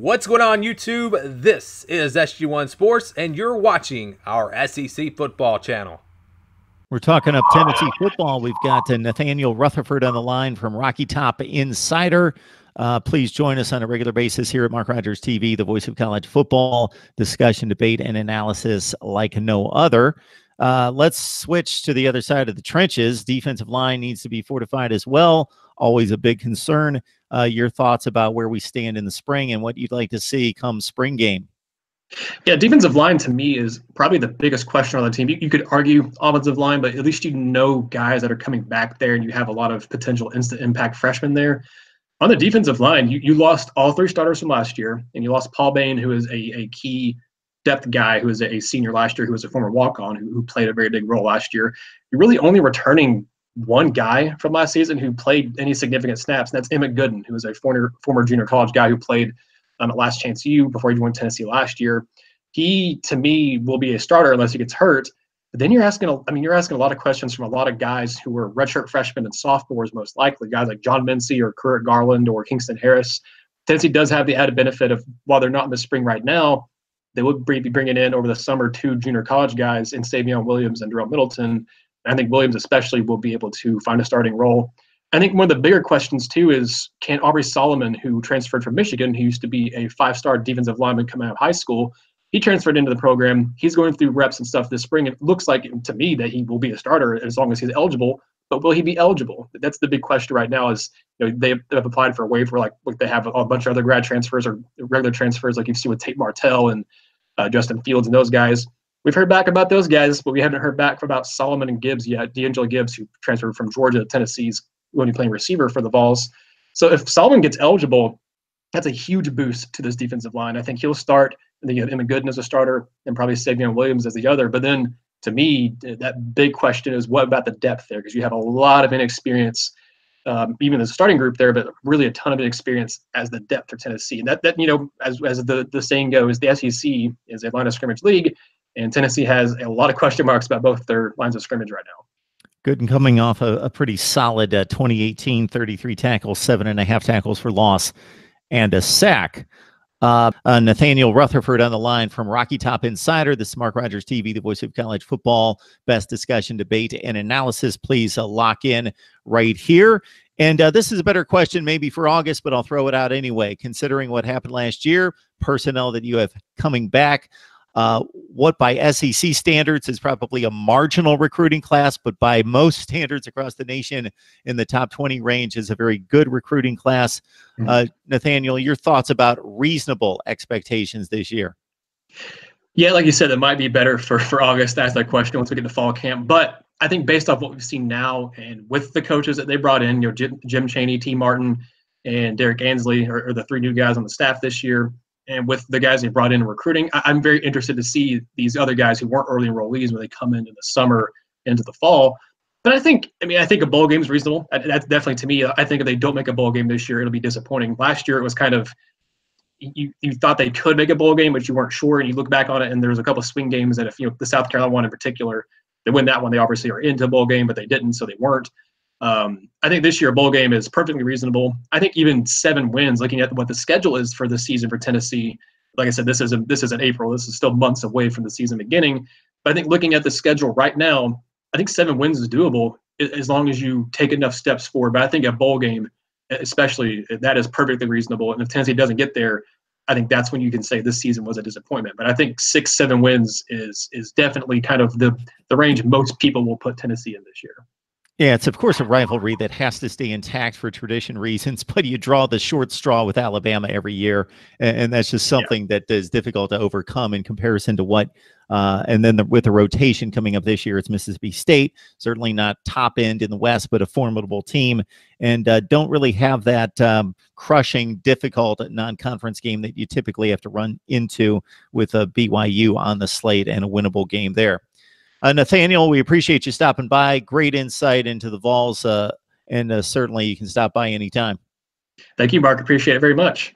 What's going on, YouTube? This is SG1 Sports, and you're watching our SEC football channel. We're talking up Tennessee football. We've got Nathaniel Rutherford on the line from Rocky Top Insider. Please join us on a regular basis here at Mark Rogers TV, the voice of college football, discussion, debate, and analysis like no other. Let's switch to the other side of the trenches. Defensive line needs to be fortified as well. Always a big concern. Your thoughts about where we stand in the spring and what you'd like to see come spring game. Yeah, defensive line to me is probably the biggest question on the team. You could argue offensive line, but at least you know guys that are coming back there and you have a lot of potential instant impact freshmen there. On the defensive line, you lost all three starters from last year, and you lost Paul Bain, who is a key depth guy, who is a senior last year, who was a former walk-on, who played a very big role last year. You're really only returning one guy from last season who played any significant snaps, and that's Emmett Gooden, who was a former junior college guy who played at Last Chance U before he joined Tennessee last year. He, to me, will be a starter unless he gets hurt. But then you're asking a lot of questions from a lot of guys who were redshirt freshmen and sophomores, most likely, guys like John Mincy or Currit Garland or Kingston Harris. Tennessee does have the added benefit of, while they're not in the spring right now, they would be bringing in over the summer two junior college guys in Savion Williams and Darrell Middleton. I think Williams especially will be able to find a starting role. I think one of the bigger questions, too, is can Aubrey Solomon, who transferred from Michigan, who used to be a five-star defensive lineman coming out of high school, he transferred into the program. He's going through reps and stuff this spring. It looks like, to me, that he will be a starter as long as he's eligible. But will he be eligible? That's the big question right now is, they've applied for a waiver like they have a bunch of other grad transfers or regular transfers like you've seen with Tate Martell and Justin Fields and those guys. We've heard back about those guys, but we haven't heard back about Solomon and Gibbs yet. D'Angelo Gibbs, who transferred from Georgia to Tennessee's going to be playing receiver for the Vols. So if Solomon gets eligible, that's a huge boost to this defensive line. I think he'll start. And then you have Emmett Gooden as a starter and probably Savion Williams as the other. But then, to me, that big question is what about the depth there? Because you have a lot of inexperience, even the starting group there, but really a ton of inexperience as the depth for Tennessee. And that as the saying goes, the SEC is a line of scrimmage league. And Tennessee has a lot of question marks about both their lines of scrimmage right now. Gooden coming off a pretty solid 2018, 33 tackles, 7.5 tackles for loss, and a sack. Nathaniel Rutherford on the line from Rocky Top Insider. This is Mark Rogers TV, the voice of college football. Best discussion, debate, and analysis. Please lock in right here. And this is a better question maybe for August, but I'll throw it out anyway. Considering what happened last year, personnel that you have coming back, what by SEC standards is probably a marginal recruiting class, but by most standards across the nation in the top 20 range is a very good recruiting class. Nathaniel, your thoughts about reasonable expectations this year? Yeah, like you said, it might be better for August to ask that question once we get to fall camp. But I think based off what we've seen now and with the coaches that they brought in, Jim Chaney, T. Martin, and Derek Ansley are the three new guys on the staff this year. And with the guys they brought in recruiting, I'm very interested to see these other guys who weren't early enrollees when they come into the summer, into the fall. But I think a bowl game is reasonable. That's definitely, to me, I think if they don't make a bowl game this year, it'll be disappointing. Last year, it was kind of, you thought they could make a bowl game, but you weren't sure. And you look back on it, and there was a couple of swing games that if, the South Carolina one in particular, they win that one, they obviously are into a bowl game, but they didn't, so they weren't. I think this year a bowl game is perfectly reasonable. I think even 7 wins, looking at what the schedule is for the season for Tennessee, like I said, this isn't April. This is still months away from the season beginning. But I think looking at the schedule right now, I think 7 wins is doable as long as you take enough steps forward. But I think a bowl game, especially, that is perfectly reasonable. And if Tennessee doesn't get there, I think that's when you can say this season was a disappointment. But I think 6-7 wins is definitely kind of the range most people will put Tennessee in this year. Yeah, it's of course a rivalry that has to stay intact for tradition reasons, but you draw the short straw with Alabama every year, and that's just something that is difficult to overcome in comparison to what, and then with the rotation coming up this year, it's Mississippi State, certainly not top end in the West, but a formidable team, and don't really have that crushing, difficult non-conference game that you typically have to run into with a BYU on the slate and a winnable game there. Nathaniel, we appreciate you stopping by. Great insight into the Vols, and certainly you can stop by anytime. Thank you, Mark. Appreciate it very much.